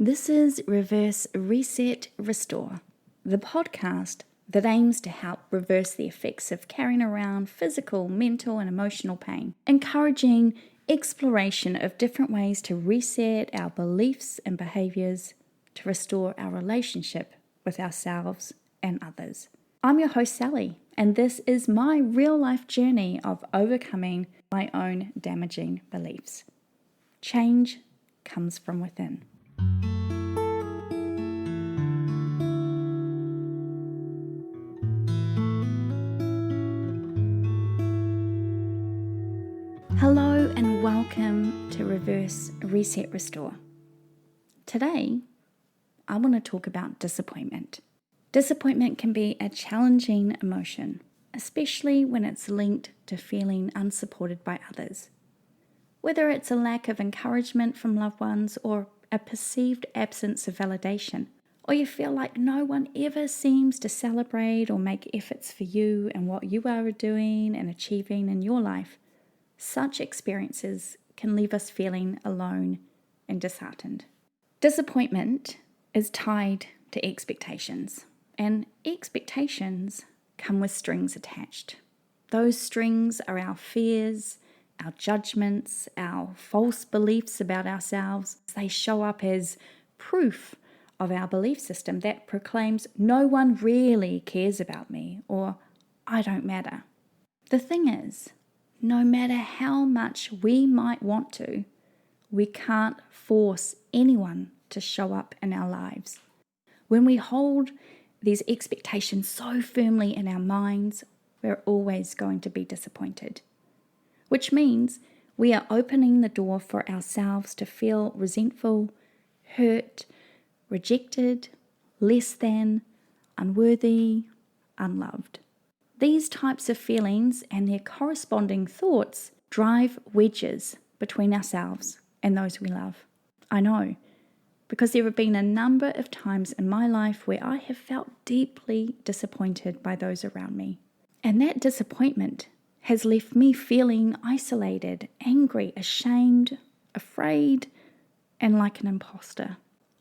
This is Reverse Reset Restore, the podcast that aims to help reverse the effects of carrying around physical, mental, and emotional pain, encouraging exploration of different ways to reset our beliefs and behaviors to restore our relationship with ourselves and others. I'm your host, Sally, and this is my real-life journey of overcoming my own damaging beliefs. Change comes from within. Hello and welcome to Reverse Reset Restore. Today, I want to talk about disappointment. Disappointment can be a challenging emotion, especially when it's linked to feeling unsupported by others. Whether it's a lack of encouragement from loved ones or a perceived absence of validation, or you feel like no one ever seems to celebrate or make efforts for you and what you are doing and achieving in your life, such experiences can leave us feeling alone and disheartened. Disappointment is tied to expectations, and expectations come with strings attached. Those strings are our fears, our judgments, our false beliefs about ourselves. They show up as proof of our belief system that proclaims no one really cares about me or I don't matter. The thing is, no matter how much we might want to, we can't force anyone to show up in our lives. When we hold these expectations so firmly in our minds, we're always going to be disappointed, which means we are opening the door for ourselves to feel resentful, hurt, rejected, less than, unworthy, unloved. These types of feelings and their corresponding thoughts drive wedges between ourselves and those we love. I know, because there have been a number of times in my life where I have felt deeply disappointed by those around me. And that disappointment has left me feeling isolated, angry, ashamed, afraid, and like an imposter.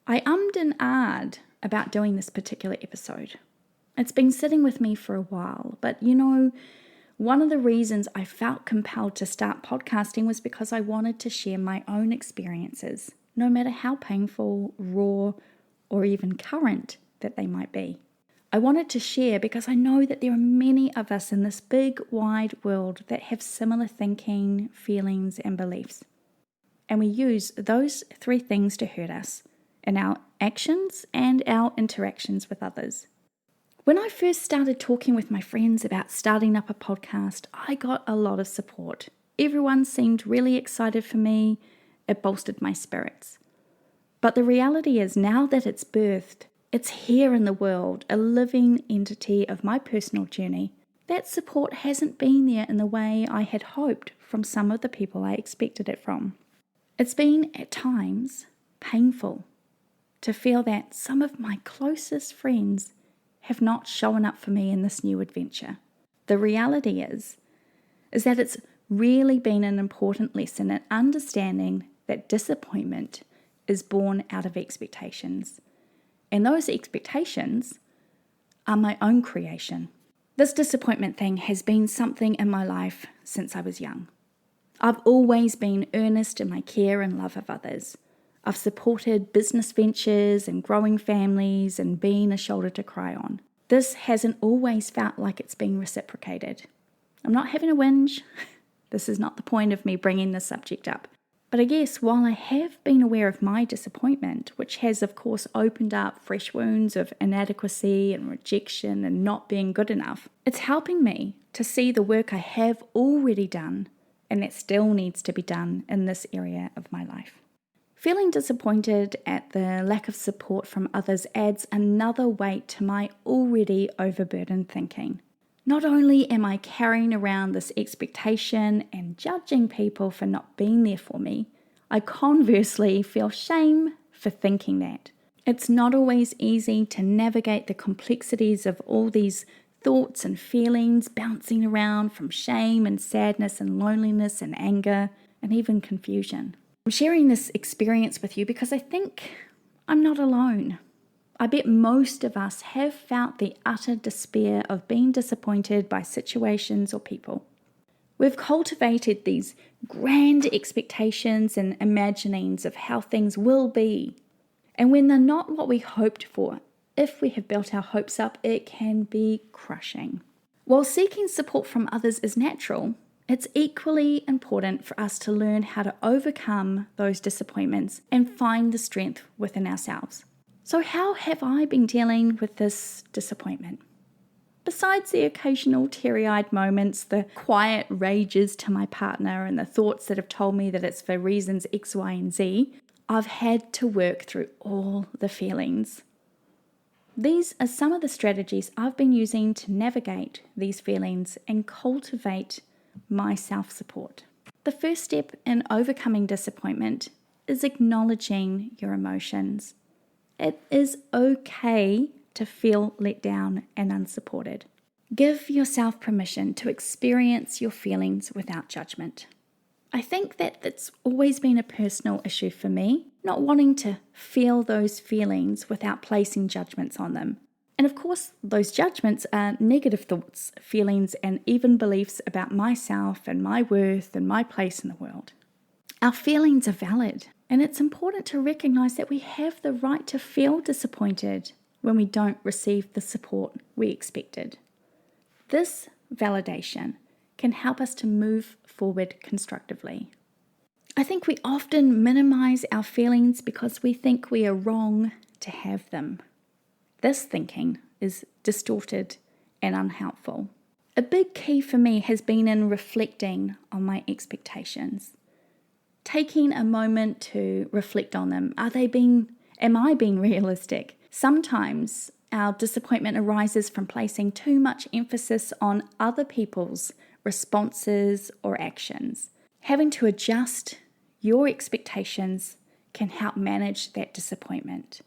I ummed and ahed about doing this particular episode. It's been sitting with me for a while, but one of the reasons I felt compelled to start podcasting was because I wanted to share my own experiences, no matter how painful, raw, or even current that they might be. I wanted to share because I know that there are many of us in this big, wide world that have similar thinking, feelings, and beliefs. And we use those three things to hurt us in our actions and our interactions with others. When I first started talking with my friends about starting up a podcast, I got a lot of support. Everyone seemed really excited for me. It bolstered my spirits. But the reality is, now that it's birthed, it's here in the world, a living entity of my personal journey, that support hasn't been there in the way I had hoped from some of the people I expected it from. It's been, at times, painful to feel that some of my closest friends have not shown up for me in this new adventure. The reality is that it's really been an important lesson in understanding that disappointment is born out of expectations. And those expectations are my own creation. This disappointment thing has been something in my life since I was young. I've always been earnest in my care and love of others. I've supported business ventures and growing families and been a shoulder to cry on. This hasn't always felt like it's been reciprocated. I'm not having a whinge. This is not the point of me bringing this subject up. But I guess while I have been aware of my disappointment, which has of course opened up fresh wounds of inadequacy and rejection and not being good enough, it's helping me to see the work I have already done and that still needs to be done in this area of my life. Feeling disappointed at the lack of support from others adds another weight to my already overburdened thinking. Not only am I carrying around this expectation and judging people for not being there for me, I conversely feel shame for thinking that. It's not always easy to navigate the complexities of all these thoughts and feelings bouncing around from shame and sadness and loneliness and anger and even confusion. I'm sharing this experience with you because I think I'm not alone. I bet most of us have felt the utter despair of being disappointed by situations or people. We've cultivated these grand expectations and imaginings of how things will be. And when they're not what we hoped for, if we have built our hopes up, it can be crushing. While seeking support from others is natural, it's equally important for us to learn how to overcome those disappointments and find the strength within ourselves. So how have I been dealing with this disappointment? Besides the occasional teary-eyed moments, the quiet rages to my partner, and the thoughts that have told me that it's for reasons X, Y, and Z, I've had to work through all the feelings. These are some of the strategies I've been using to navigate these feelings and cultivate my self-support. The first step in overcoming disappointment is acknowledging your emotions. It is okay to feel let down and unsupported. Give yourself permission to experience your feelings without judgment. I think that that's always been a personal issue for me, not wanting to feel those feelings without placing judgments on them. And of course, those judgments are negative thoughts, feelings, and even beliefs about myself and my worth and my place in the world. Our feelings are valid, and it's important to recognize that we have the right to feel disappointed when we don't receive the support we expected. This validation can help us to move forward constructively. I think we often minimize our feelings because we think we are wrong to have them. This thinking is distorted and unhelpful. A big key for me has been in reflecting on my expectations. Taking a moment to reflect on them. Am I being realistic? Sometimes our disappointment arises from placing too much emphasis on other people's responses or actions. Having to adjust your expectations can help manage that disappointment.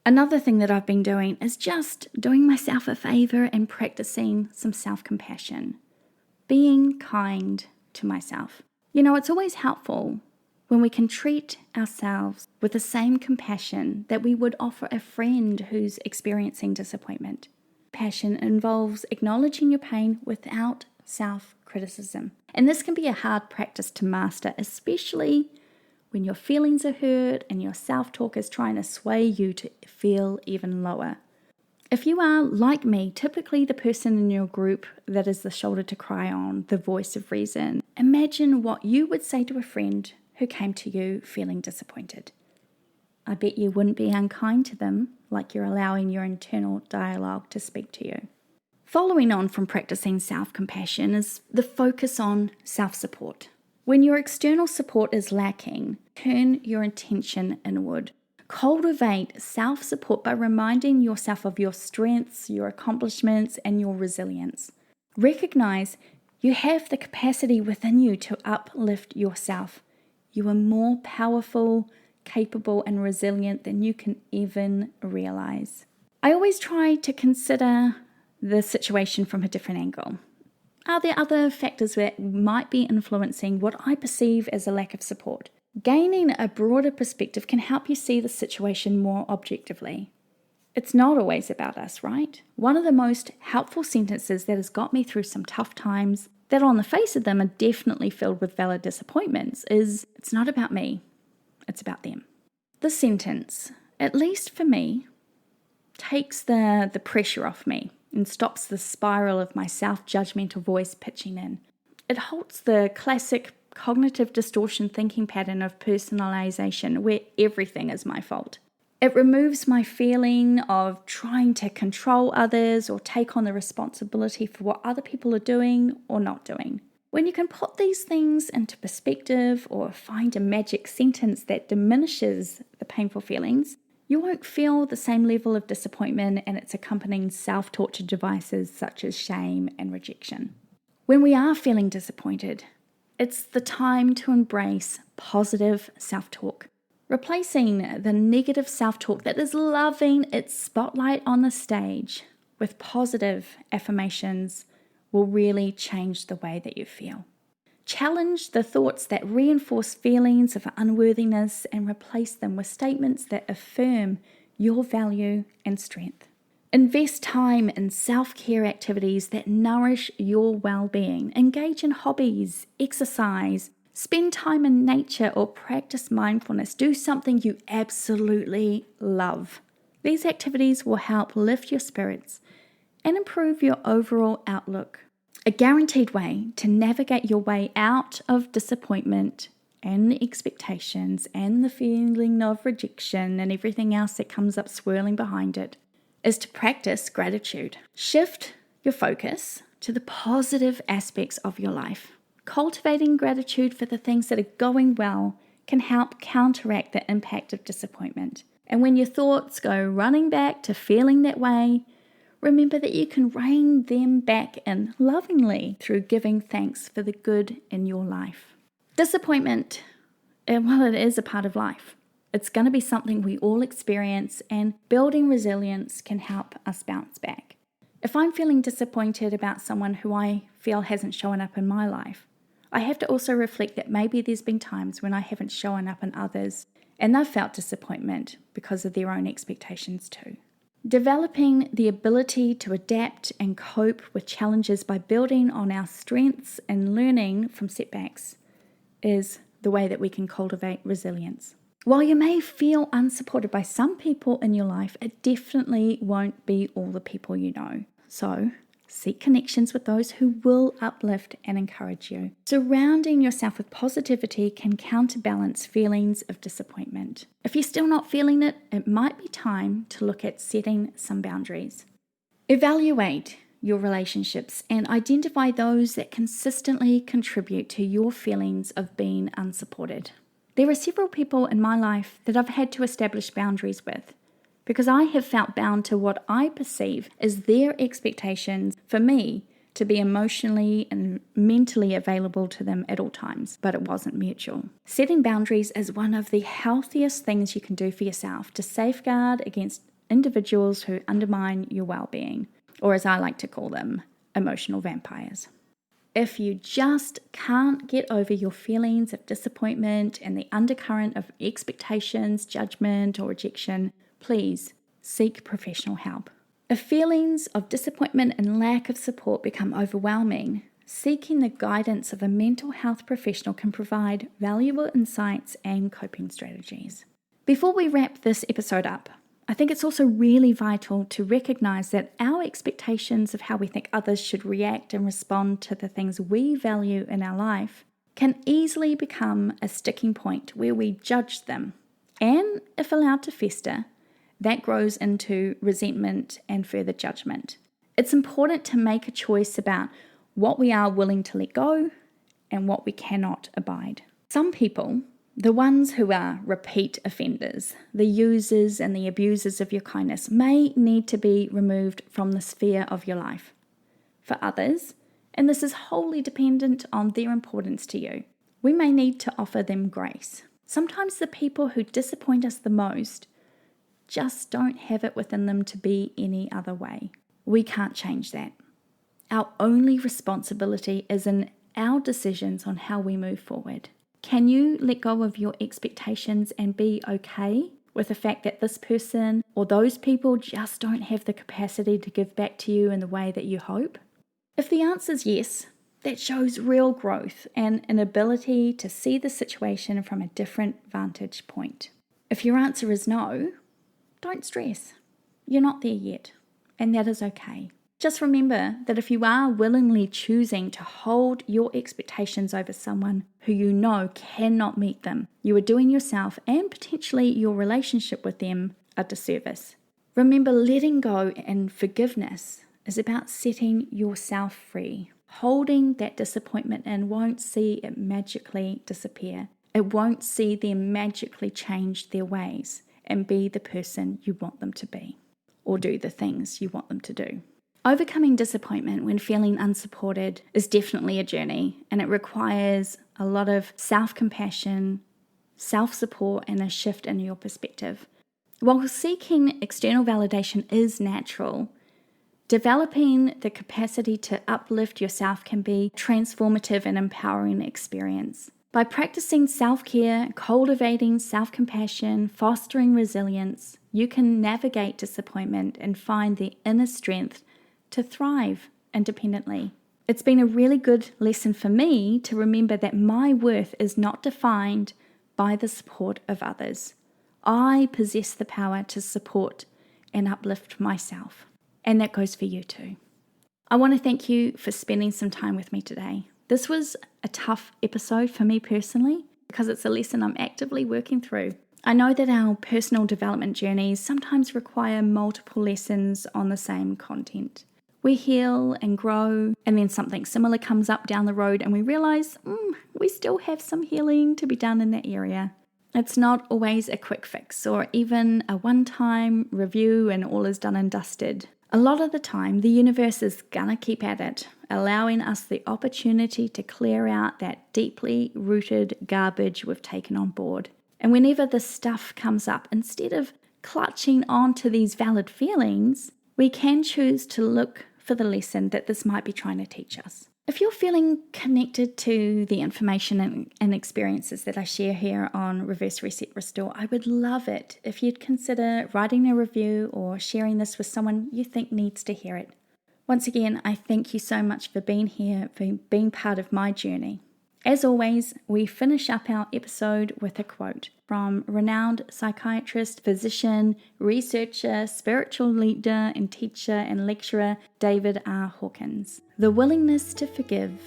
Another thing that I've been doing is just doing myself a favor and practicing some self-compassion. Being kind to myself. It's always helpful when we can treat ourselves with the same compassion that we would offer a friend who's experiencing disappointment. Passion involves acknowledging your pain without self-criticism. And this can be a hard practice to master, especially when your feelings are hurt and your self-talk is trying to sway you to feel even lower. If you are, like me, typically the person in your group that is the shoulder to cry on, the voice of reason, imagine what you would say to a friend who came to you feeling disappointed. I bet you wouldn't be unkind to them, like you're allowing your internal dialogue to speak to you. Following on from practicing self-compassion is the focus on self-support. When your external support is lacking, turn your attention inward. Cultivate self-support by reminding yourself of your strengths, your accomplishments, and your resilience. Recognize you have the capacity within you to uplift yourself. You are more powerful, capable, and resilient than you can even realize. I always try to consider the situation from a different angle. Are there other factors that might be influencing what I perceive as a lack of support? Gaining a broader perspective can help you see the situation more objectively. It's not always about us, right? One of the most helpful sentences that has got me through some tough times, that on the face of them are definitely filled with valid disappointments, is, it's not about me, it's about them. This sentence, at least for me, takes the pressure off me and stops the spiral of my self-judgmental voice pitching in. It halts the classic cognitive distortion thinking pattern of personalization where everything is my fault. It removes my feeling of trying to control others or take on the responsibility for what other people are doing or not doing. When you can put these things into perspective or find a magic sentence that diminishes the painful feelings, you won't feel the same level of disappointment and its accompanying self-torture devices such as shame and rejection. When we are feeling disappointed, it's the time to embrace positive self-talk, replacing the negative self-talk that is loving its spotlight on the stage with positive affirmations will really change the way that you feel. Challenge the thoughts that reinforce feelings of unworthiness and replace them with statements that affirm your value and strength. Invest time in self-care activities that nourish your well-being. Engage in hobbies, exercise, spend time in nature, or practice mindfulness. Do something you absolutely love. These activities will help lift your spirits and improve your overall outlook. A guaranteed way to navigate your way out of disappointment and the expectations and the feeling of rejection and everything else that comes up swirling behind it is to practice gratitude. Shift your focus to the positive aspects of your life. Cultivating gratitude for the things that are going well can help counteract the impact of disappointment. And when your thoughts go running back to feeling that way, remember that you can rein them back in lovingly through giving thanks for the good in your life. Disappointment, well, it is a part of life. It's going to be something we all experience, and building resilience can help us bounce back. If I'm feeling disappointed about someone who I feel hasn't shown up in my life, I have to also reflect that maybe there's been times when I haven't shown up in others and they've felt disappointment because of their own expectations too. Developing the ability to adapt and cope with challenges by building on our strengths and learning from setbacks is the way that we can cultivate resilience. While you may feel unsupported by some people in your life, it definitely won't be all the people you know. So, seek connections with those who will uplift and encourage you. Surrounding yourself with positivity can counterbalance feelings of disappointment. If you're still not feeling it, it might be time to look at setting some boundaries. Evaluate your relationships and identify those that consistently contribute to your feelings of being unsupported. There are several people in my life that I've had to establish boundaries with because I have felt bound to what I perceive as their expectations for me to be emotionally and mentally available to them at all times, but it wasn't mutual. Setting boundaries is one of the healthiest things you can do for yourself to safeguard against individuals who undermine your well-being, or as I like to call them, emotional vampires. If you just can't get over your feelings of disappointment and the undercurrent of expectations, judgment, or rejection, please seek professional help. If feelings of disappointment and lack of support become overwhelming, seeking the guidance of a mental health professional can provide valuable insights and coping strategies. Before we wrap this episode up, I think it's also really vital to recognize that our expectations of how we think others should react and respond to the things we value in our life can easily become a sticking point where we judge them. And if allowed to fester, that grows into resentment and further judgment. It's important to make a choice about what we are willing to let go and what we cannot abide. Some people, the ones who are repeat offenders, the users and the abusers of your kindness, may need to be removed from the sphere of your life. For others, and this is wholly dependent on their importance to you, we may need to offer them grace. Sometimes the people who disappoint us the most just don't have it within them to be any other way. We can't change that. Our only responsibility is in our decisions on how we move forward. Can you let go of your expectations and be okay with the fact that this person or those people just don't have the capacity to give back to you in the way that you hope? If the answer is yes, that shows real growth and an ability to see the situation from a different vantage point. If your answer is no, don't stress. You're not there yet, and that is okay. Just remember that if you are willingly choosing to hold your expectations over someone who you know cannot meet them, you are doing yourself and potentially your relationship with them a disservice. Remember, letting go and forgiveness is about setting yourself free. Holding that disappointment in won't see it magically disappear. It won't see them magically change their ways and be the person you want them to be, or do the things you want them to do. Overcoming disappointment when feeling unsupported is definitely a journey, and it requires a lot of self-compassion, self-support, and a shift in your perspective. While seeking external validation is natural, Developing the capacity to uplift yourself can be a transformative and empowering experience. By practicing self-care, cultivating self-compassion, fostering resilience, you can navigate disappointment and find the inner strength to thrive independently. It's been a really good lesson for me to remember that my worth is not defined by the support of others. I possess the power to support and uplift myself. And that goes for you too. I want to thank you for spending some time with me today. This was a tough episode for me personally because it's a lesson I'm actively working through. I know that our personal development journeys sometimes require multiple lessons on the same content. We heal and grow, and then something similar comes up down the road and we realize we still have some healing to be done in that area. It's not always a quick fix or even a one-time review and all is done and dusted. A lot of the time, the universe is gonna keep at it, allowing us the opportunity to clear out that deeply rooted garbage we've taken on board. And whenever this stuff comes up, instead of clutching on to these valid feelings, we can choose to look for the lesson that this might be trying to teach us. If you're feeling connected to the information and experiences that I share here on Reverse Reset Restore, I would love it if you'd consider writing a review or sharing this with someone you think needs to hear it. Once again, I thank you so much for being here, for being part of my journey. As always, we finish up our episode with a quote from renowned psychiatrist, physician, researcher, spiritual leader, and teacher and lecturer David R. Hawkins. The willingness to forgive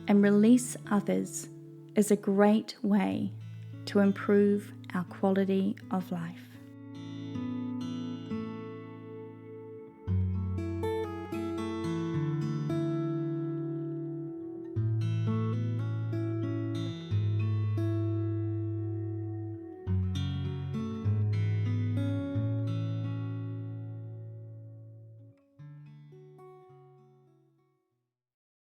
and release others is a great way to improve our quality of life.